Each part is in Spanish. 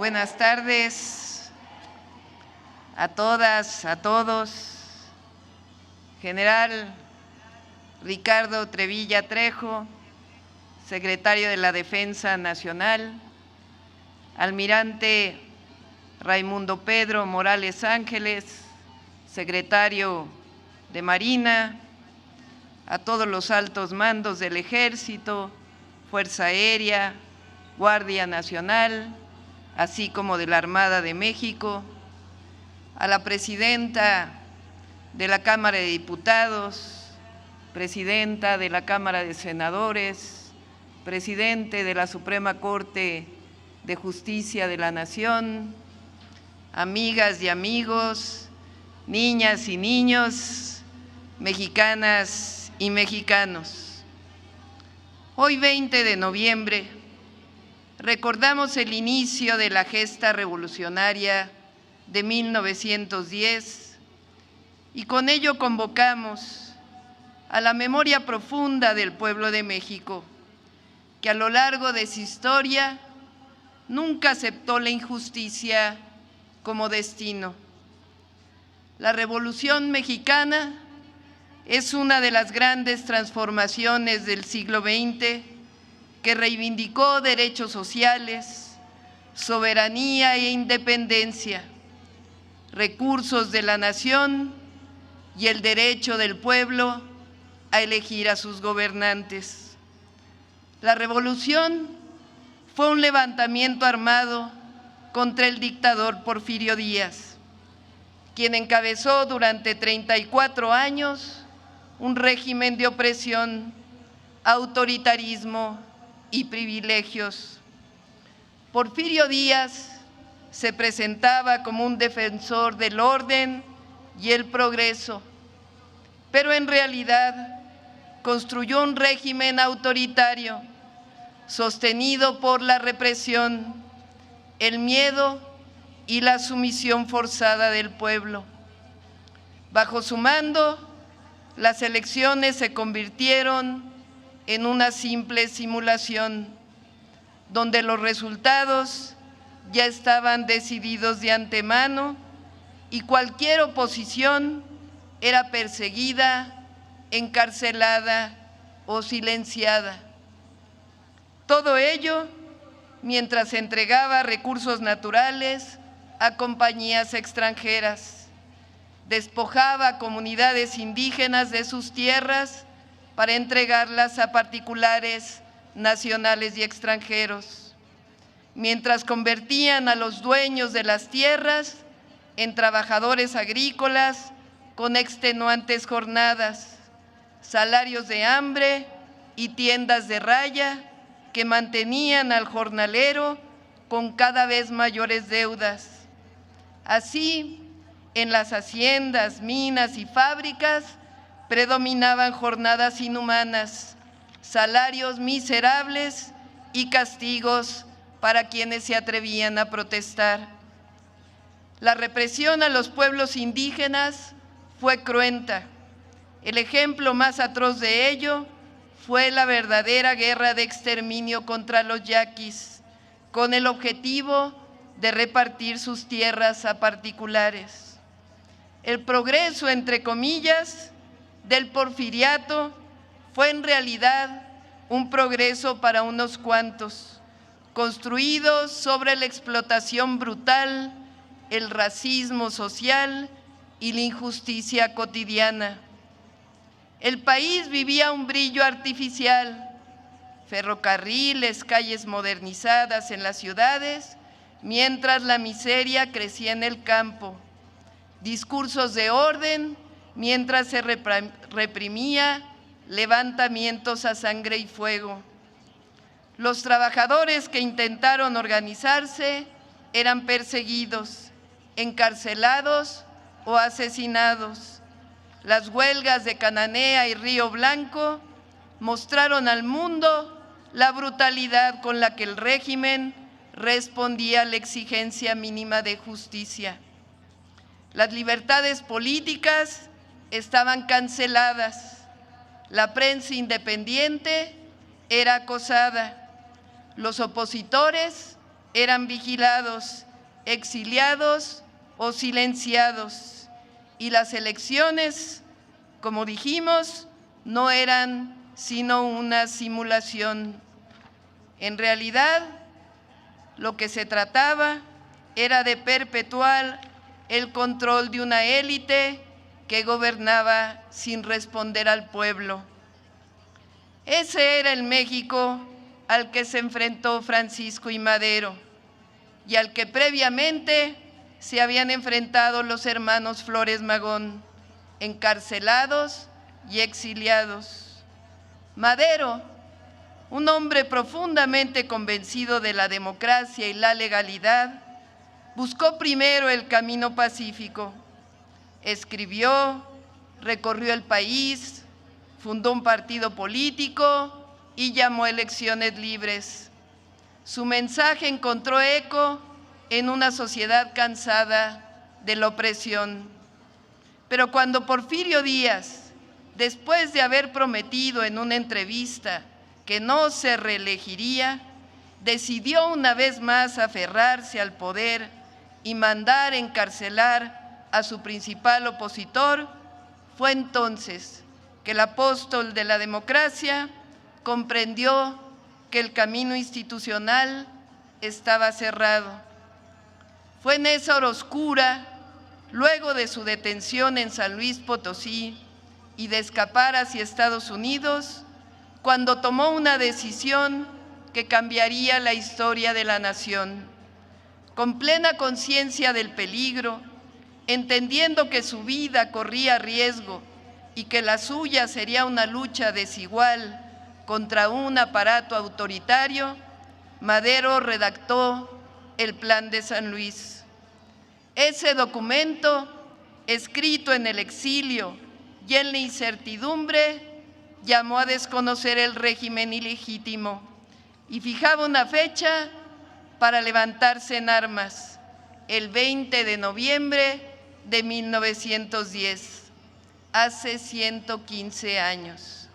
Buenas tardes a todas, a todos. General Ricardo Trevilla Trejo, secretario de la Defensa Nacional, Almirante Raimundo Pedro Morales Ángeles, secretario de Marina, a todos los altos mandos del Ejército, Fuerza Aérea, Guardia Nacional, así como de la Armada de México, a la presidenta de la Cámara de Diputados, presidenta de la Cámara de Senadores, presidente de la Suprema Corte de Justicia de la Nación, amigas y amigos, niñas y niños, mexicanas y mexicanos. Hoy, 20 de noviembre, recordamos el inicio de la gesta revolucionaria de 1910 y con ello convocamos a la memoria profunda del pueblo de México, que a lo largo de su historia nunca aceptó la injusticia como destino. La Revolución Mexicana es una de las grandes transformaciones del siglo XX que reivindicó derechos sociales, soberanía e independencia, recursos de la nación y el derecho del pueblo a elegir a sus gobernantes. La revolución fue un levantamiento armado contra el dictador Porfirio Díaz, quien encabezó durante 34 años un régimen de opresión, autoritarismo y privilegios. Porfirio Díaz se presentaba como un defensor del orden y el progreso, pero en realidad construyó un régimen autoritario sostenido por la represión, el miedo y la sumisión forzada del pueblo. Bajo su mando, las elecciones se convirtieron en una simple simulación, donde los resultados ya estaban decididos de antemano y cualquier oposición era perseguida, encarcelada o silenciada. Todo ello mientras se entregaba recursos naturales a compañías extranjeras, despojaba a comunidades indígenas de sus tierras para entregarlas a particulares nacionales y extranjeros, mientras convertían a los dueños de las tierras en trabajadores agrícolas con extenuantes jornadas, salarios de hambre y tiendas de raya que mantenían al jornalero con cada vez mayores deudas. Así, en las haciendas, minas y fábricas predominaban jornadas inhumanas, salarios miserables y castigos para quienes se atrevían a protestar. La represión a los pueblos indígenas fue cruenta. El ejemplo más atroz de ello fue la verdadera guerra de exterminio contra los yaquis, con el objetivo de repartir sus tierras a particulares. El progreso, entre comillas, del porfiriato fue en realidad un progreso para unos cuantos, construido sobre la explotación brutal, el racismo social y la injusticia cotidiana. El país vivía un brillo artificial, ferrocarriles, calles modernizadas en las ciudades, mientras la miseria crecía en el campo, discursos de orden, mientras se reprimía levantamientos a sangre y fuego. Los trabajadores que intentaron organizarse eran perseguidos, encarcelados o asesinados. Las huelgas de Cananea y Río Blanco mostraron al mundo la brutalidad con la que el régimen respondía a la exigencia mínima de justicia. Las libertades políticas estaban canceladas, la prensa independiente era acosada, los opositores eran vigilados, exiliados o silenciados, y las elecciones, como dijimos, no eran sino una simulación. En realidad, lo que se trataba era de perpetuar el control de una élite que gobernaba sin responder al pueblo. Ese era el México al que se enfrentó Francisco I. Madero y al que previamente se habían enfrentado los hermanos Flores Magón, encarcelados y exiliados. Madero, un hombre profundamente convencido de la democracia y la legalidad, buscó primero el camino pacífico. Escribió, recorrió el país, fundó un partido político y llamó a elecciones libres. Su mensaje encontró eco en una sociedad cansada de la opresión. Pero cuando Porfirio Díaz, después de haber prometido en una entrevista que no se reelegiría, decidió una vez más aferrarse al poder y mandar encarcelar a su principal opositor, fue entonces que el apóstol de la democracia comprendió que el camino institucional estaba cerrado. Fue en esa hora oscura, luego de su detención en San Luis Potosí y de escapar hacia Estados Unidos, cuando tomó una decisión que cambiaría la historia de la nación. Con plena conciencia del peligro, entendiendo que su vida corría riesgo y que la suya sería una lucha desigual contra un aparato autoritario, Madero redactó el Plan de San Luis. Ese documento, escrito en el exilio y en la incertidumbre, llamó a desconocer el régimen ilegítimo y fijaba una fecha para levantarse en armas, el 20 de noviembre de 1910, hace 115 años.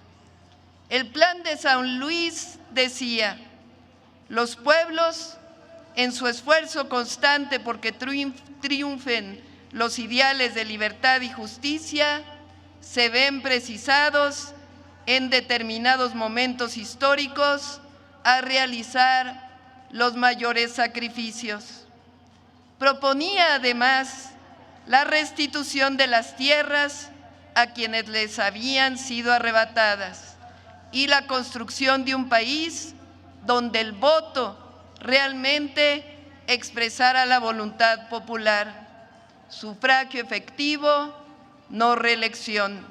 El Plan de San Luis decía: los pueblos, en su esfuerzo constante porque triunfen los ideales de libertad y justicia, se ven precisados en determinados momentos históricos a realizar los mayores sacrificios. Proponía además la restitución de las tierras a quienes les habían sido arrebatadas y la construcción de un país donde el voto realmente expresara la voluntad popular, sufragio efectivo, no reelección.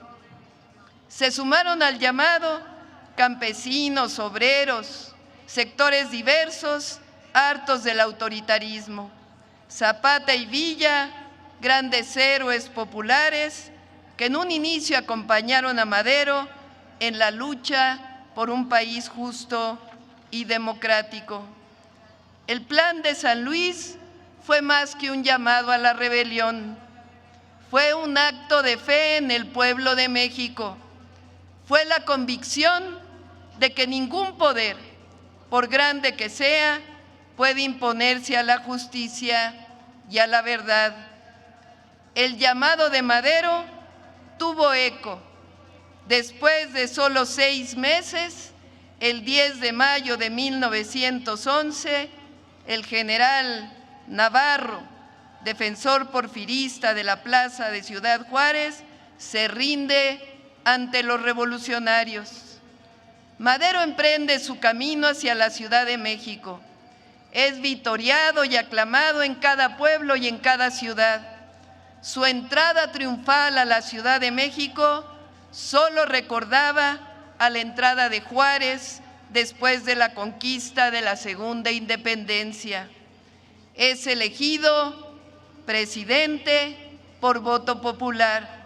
Se sumaron al llamado campesinos, obreros, sectores diversos, hartos del autoritarismo. Zapata y Villa, grandes héroes populares, que en un inicio acompañaron a Madero en la lucha por un país justo y democrático. El Plan de San Luis fue más que un llamado a la rebelión, fue un acto de fe en el pueblo de México, fue la convicción de que ningún poder, por grande que sea, puede imponerse a la justicia y a la verdad. El llamado de Madero tuvo eco. Después de solo 6 meses, el 10 de mayo de 1911, el general Navarro, defensor porfirista de la plaza de Ciudad Juárez, se rinde ante los revolucionarios. Madero emprende su camino hacia la Ciudad de México. Es vitoreado y aclamado en cada pueblo y en cada ciudad. Su entrada triunfal a la Ciudad de México solo recordaba a la entrada de Juárez después de la conquista de la Segunda Independencia. Es elegido presidente por voto popular.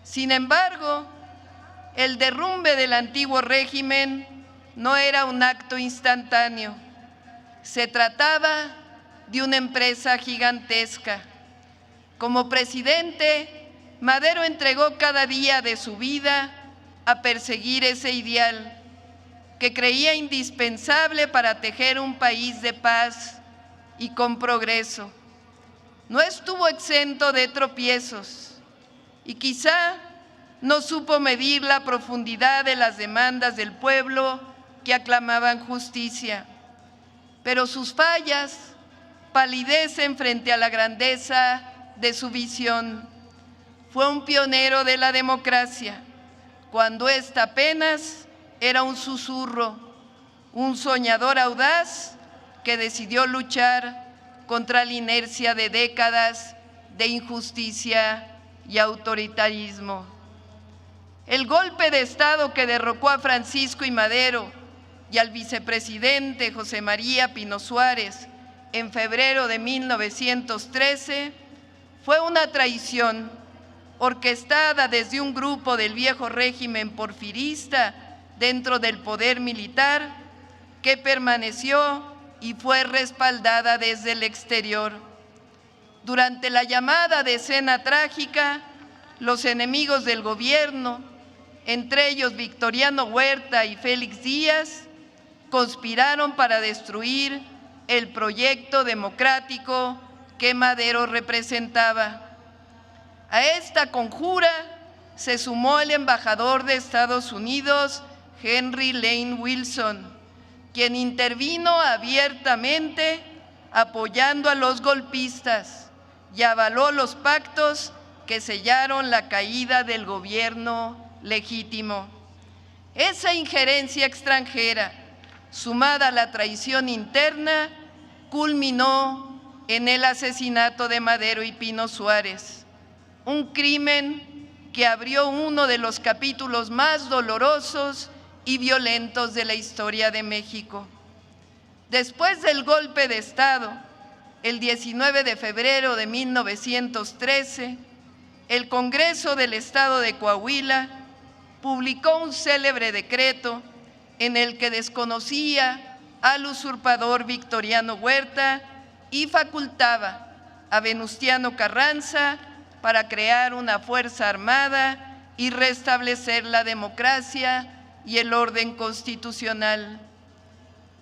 Sin embargo, el derrumbe del antiguo régimen no era un acto instantáneo. Se trataba de una empresa gigantesca. Como presidente, Madero entregó cada día de su vida a perseguir ese ideal. que creía indispensable para tejer un país de paz y con progreso. No estuvo exento de tropiezos y quizá no supo medir la profundidad de las demandas del pueblo que aclamaban justicia, pero sus fallas palidecen frente a la grandeza de su visión. Fue un pionero de la democracia, cuando ésta apenas era un susurro, un soñador audaz que decidió luchar contra la inercia de décadas de injusticia y autoritarismo. El golpe de Estado que derrocó a Francisco I. Madero y al vicepresidente José María Pino Suárez en febrero de 1913 fue una traición orquestada desde un grupo del viejo régimen porfirista dentro del poder militar que permaneció y fue respaldada desde el exterior. Durante la llamada Decena Trágica, los enemigos del gobierno, entre ellos Victoriano Huerta y Félix Díaz, conspiraron para destruir el proyecto democrático que Madero representaba. A esta conjura se sumó el embajador de Estados Unidos, Henry Lane Wilson, quien intervino abiertamente apoyando a los golpistas y avaló los pactos que sellaron la caída del gobierno legítimo. Esa injerencia extranjera, sumada a la traición interna, culminó en el asesinato de Madero y Pino Suárez, un crimen que abrió uno de los capítulos más dolorosos y violentos de la historia de México. Después del golpe de Estado, el 19 de febrero de 1913, el Congreso del Estado de Coahuila publicó un célebre decreto en el que desconocía al usurpador Victoriano Huerta y facultaba a Venustiano Carranza para crear una fuerza armada y restablecer la democracia y el orden constitucional.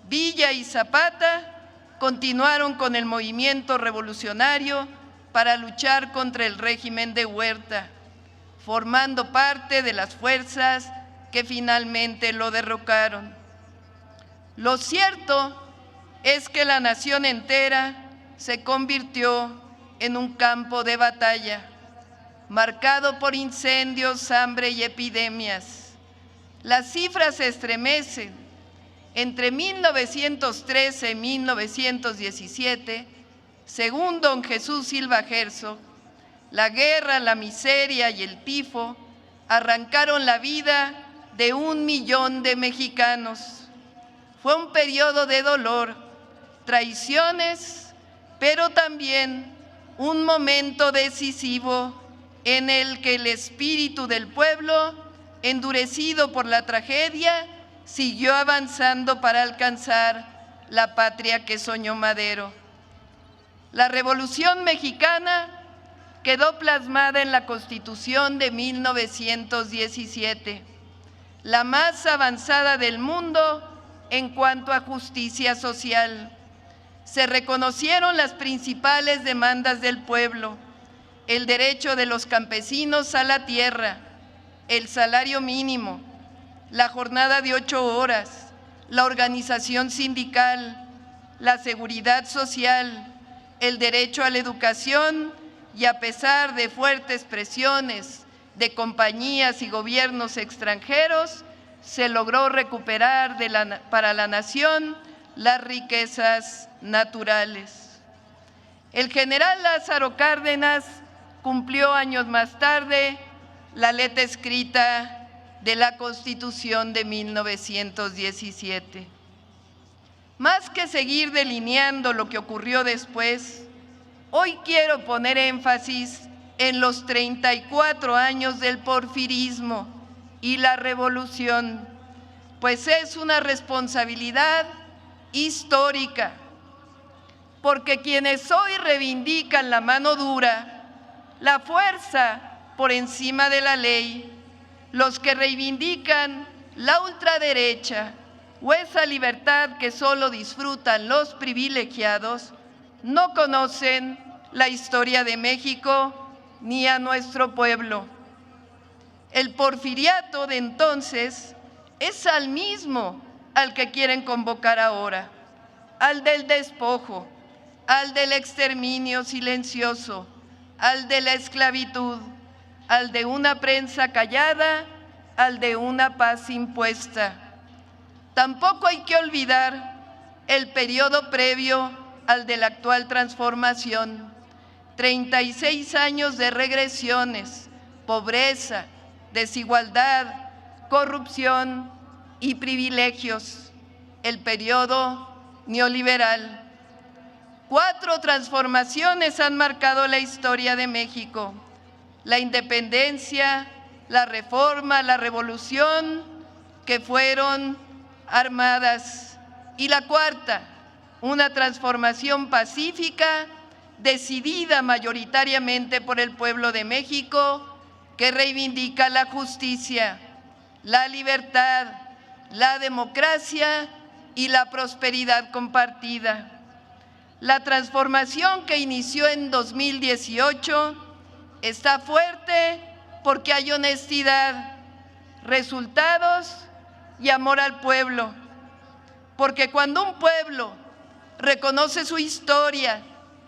Villa y Zapata continuaron con el movimiento revolucionario para luchar contra el régimen de Huerta, formando parte de las fuerzas que finalmente lo derrocaron. Lo cierto es que la nación entera se convirtió en un campo de batalla, marcado por incendios, hambre y epidemias. Las cifras se estremecen. Entre 1913 y 1917, según don Jesús Silva Herzog, la guerra, la miseria y el tifo arrancaron la vida de 1 millón de mexicanos. Fue un periodo de dolor, traiciones, pero también un momento decisivo en el que el espíritu del pueblo, endurecido por la tragedia, siguió avanzando para alcanzar la patria que soñó Madero. La Revolución Mexicana quedó plasmada en la Constitución de 1917, la más avanzada del mundo en cuanto a justicia social. Se reconocieron las principales demandas del pueblo: el derecho de los campesinos a la tierra, el salario mínimo, la jornada de 8 horas, la organización sindical, la seguridad social, el derecho a la educación, y a pesar de fuertes presiones de compañías y gobiernos extranjeros, se logró recuperar para la nación las riquezas naturales. El general Lázaro Cárdenas cumplió años más tarde la letra escrita de la Constitución de 1917. Más que seguir delineando lo que ocurrió después, hoy quiero poner énfasis en los 34 años del porfirismo y la revolución, pues es una responsabilidad histórica, porque quienes hoy reivindican la mano dura, la fuerza por encima de la ley, los que reivindican la ultraderecha o esa libertad que solo disfrutan los privilegiados, no conocen la historia de México ni a nuestro pueblo. El porfiriato de entonces es al mismo al que quieren convocar ahora, al del despojo, al del exterminio silencioso, al de la esclavitud, al de una prensa callada, al de una paz impuesta. Tampoco hay que olvidar el periodo previo al de la actual transformación. 36 años de regresiones, pobreza, desigualdad, corrupción y privilegios. El periodo neoliberal. 4 transformaciones han marcado la historia de México: la independencia, la reforma, la revolución, que fueron armadas, y la 4ª, una transformación pacífica, decidida mayoritariamente por el pueblo de México, que reivindica la justicia, la libertad, la democracia y la prosperidad compartida. La transformación que inició en 2018 está fuerte porque hay honestidad, resultados y amor al pueblo. Porque cuando un pueblo reconoce su historia,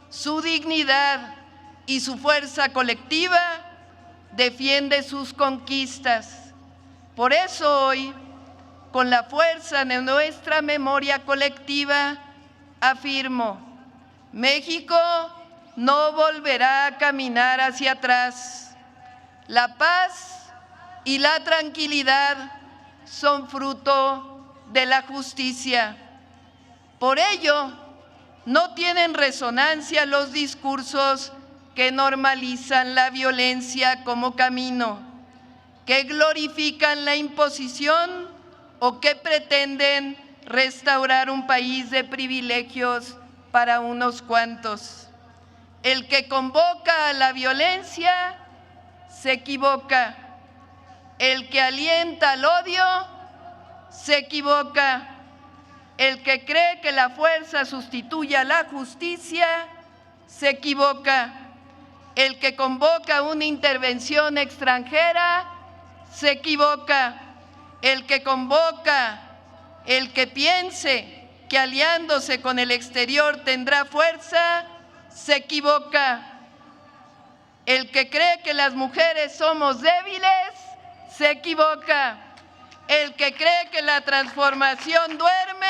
su dignidad y su fuerza colectiva, defiende sus conquistas. Por eso hoy, con la fuerza de nuestra memoria colectiva, afirmo: México no volverá a caminar hacia atrás. La paz y la tranquilidad son fruto de la justicia. Por ello, no tienen resonancia los discursos que normalizan la violencia como camino, que glorifican la imposición o que pretenden restaurar un país de privilegios para unos cuantos. El que convoca a la violencia se equivoca. El que alienta al odio se equivoca. El que cree que la fuerza sustituye a la justicia se equivoca. El que convoca una intervención extranjera se equivoca. El que convoca, el que piense que aliándose con el exterior tendrá fuerza, se equivoca. El que cree que las mujeres somos débiles, se equivoca. El que cree que la transformación duerme,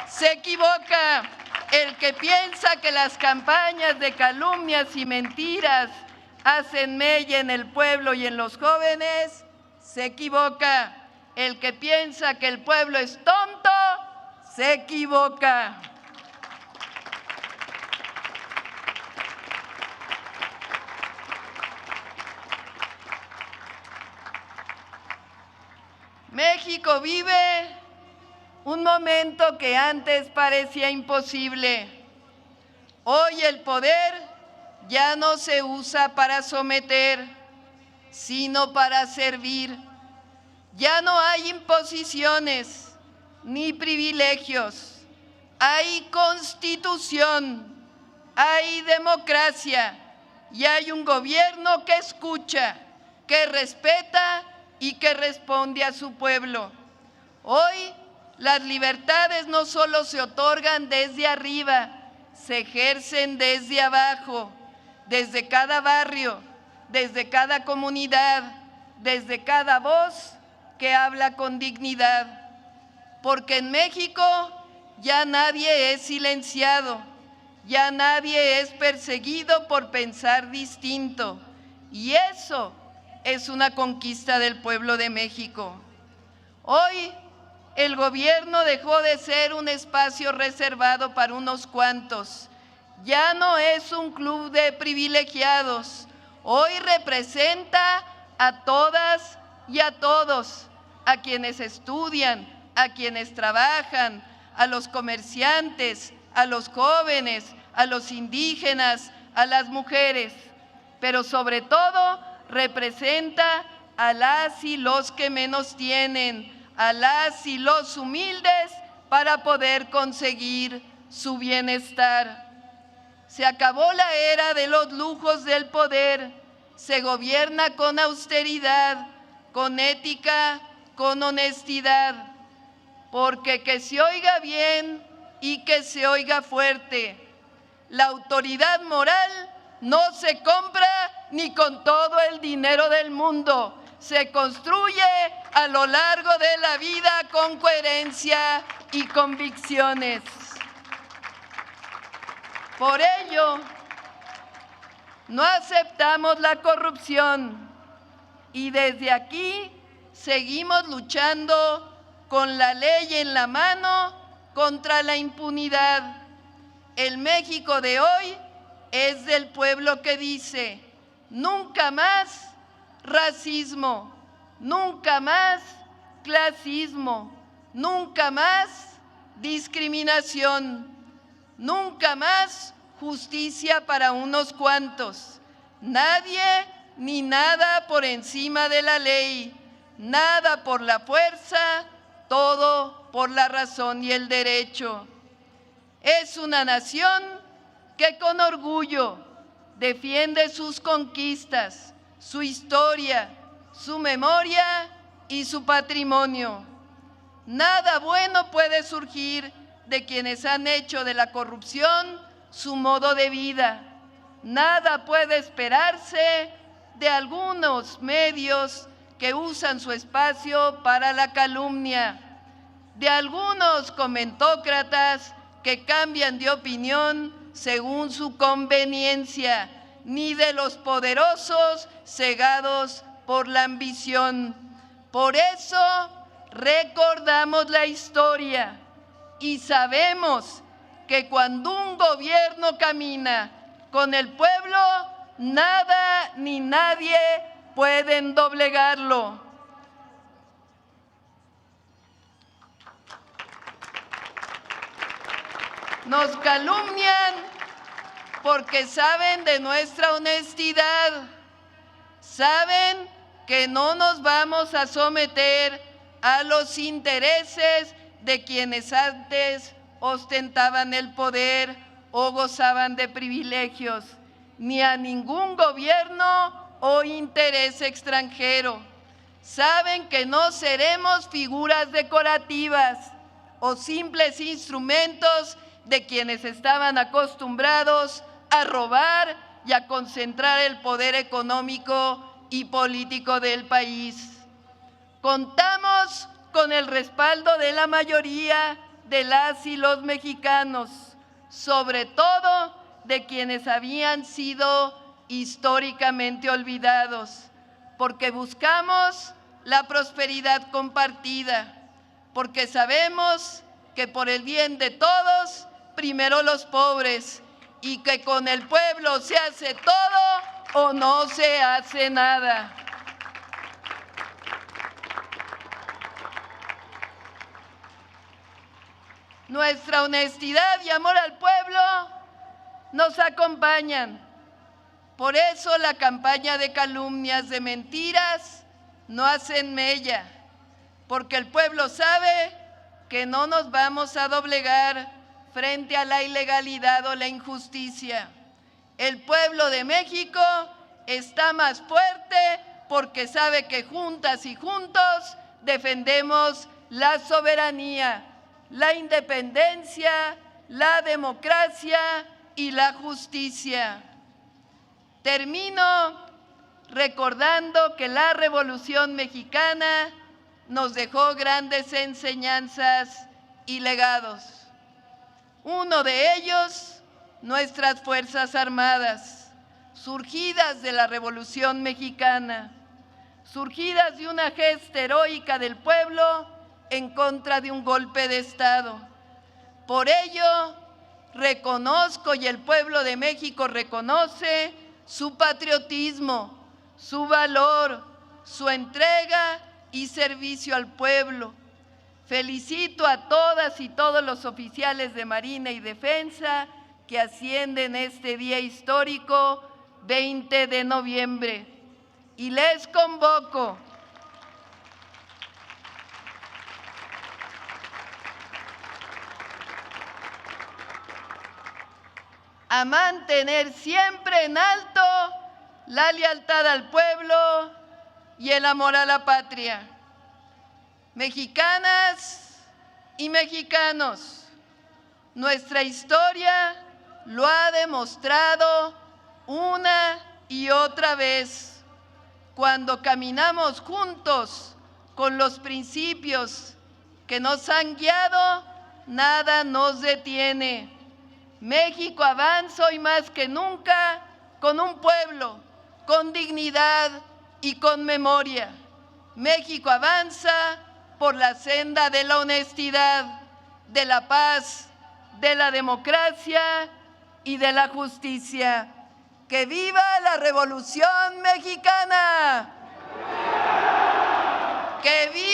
se equivoca. El que piensa que las campañas de calumnias y mentiras hacen mella en el pueblo y en los jóvenes, se equivoca. El que piensa que el pueblo es tonto, se equivoca. México vive un momento que antes parecía imposible. Hoy el poder ya no se usa para someter, sino para servir. Ya no hay imposiciones ni privilegios. Hay constitución, hay democracia y hay un gobierno que escucha, que respeta y que responde a su pueblo. Hoy las libertades no solo se otorgan desde arriba, se ejercen desde abajo, desde cada barrio, desde cada comunidad, desde cada voz que habla con dignidad. Porque en México ya nadie es silenciado, ya nadie es perseguido por pensar distinto. Y eso es una conquista del pueblo de México. Hoy el gobierno dejó de ser un espacio reservado para unos cuantos. Ya no es un club de privilegiados. Hoy representa a todas y a todos, a quienes estudian, a quienes trabajan, a los comerciantes, a los jóvenes, a los indígenas, a las mujeres, pero sobre todo representa a las y los que menos tienen, a las y los humildes para poder conseguir su bienestar. Se acabó la era de los lujos del poder, se gobierna con austeridad, con ética, con honestidad, porque que se oiga bien y que se oiga fuerte. La autoridad moral no se compra ni con todo el dinero del mundo, se construye a lo largo de la vida con coherencia y convicciones. Por ello, no aceptamos la corrupción y desde aquí seguimos luchando con la ley en la mano contra la impunidad. El México de hoy es del pueblo que dice: nunca más racismo, nunca más clasismo, nunca más discriminación, nunca más justicia para unos cuantos. Nadie ni nada por encima de la ley, nada por la fuerza, todo por la razón y el derecho. Es una nación que con orgullo defiende sus conquistas, su historia, su memoria y su patrimonio. Nada bueno puede surgir de quienes han hecho de la corrupción su modo de vida. Nada puede esperarse de algunos medios que usan su espacio para la calumnia, de algunos comentócratas que cambian de opinión según su conveniencia, ni de los poderosos cegados por la ambición. Por eso recordamos la historia y sabemos que cuando un gobierno camina con el pueblo, nada ni nadie pueden doblegarlo. Nos calumnian porque saben de nuestra honestidad, saben que no nos vamos a someter a los intereses de quienes antes ostentaban el poder o gozaban de privilegios, ni a ningún gobierno o interés extranjero. Saben que no seremos figuras decorativas o simples instrumentos de quienes estaban acostumbrados a robar y a concentrar el poder económico y político del país. Contamos con el respaldo de la mayoría de las y los mexicanos, sobre todo de quienes habían sido históricamente olvidados, porque buscamos la prosperidad compartida, porque sabemos que por el bien de todos, primero los pobres, y que con el pueblo se hace todo o no se hace nada. Nuestra honestidad y amor al pueblo nos acompañan. Por eso la campaña de calumnias, de mentiras, no hacen mella, porque el pueblo sabe que no nos vamos a doblegar frente a la ilegalidad o la injusticia. El pueblo de México está más fuerte porque sabe que juntas y juntos defendemos la soberanía, la independencia, la democracia y la justicia. Termino recordando que la Revolución Mexicana nos dejó grandes enseñanzas y legados. Uno de ellos, nuestras Fuerzas Armadas, surgidas de la Revolución Mexicana, surgidas de una gesta heroica del pueblo en contra de un golpe de Estado. Por ello, reconozco y el pueblo de México reconoce su patriotismo, su valor, su entrega y servicio al pueblo. Felicito a todas y todos los oficiales de Marina y Defensa que ascienden este día histórico 20 de noviembre y les convoco a mantener siempre en alto la lealtad al pueblo y el amor a la patria. Mexicanas y mexicanos, nuestra historia lo ha demostrado una y otra vez. Cuando caminamos juntos con los principios que nos han guiado, nada nos detiene. México avanza hoy más que nunca con un pueblo, con dignidad y con memoria. México avanza por la senda de la honestidad, de la paz, de la democracia y de la justicia. ¡Que viva la Revolución Mexicana! ¡Que viva!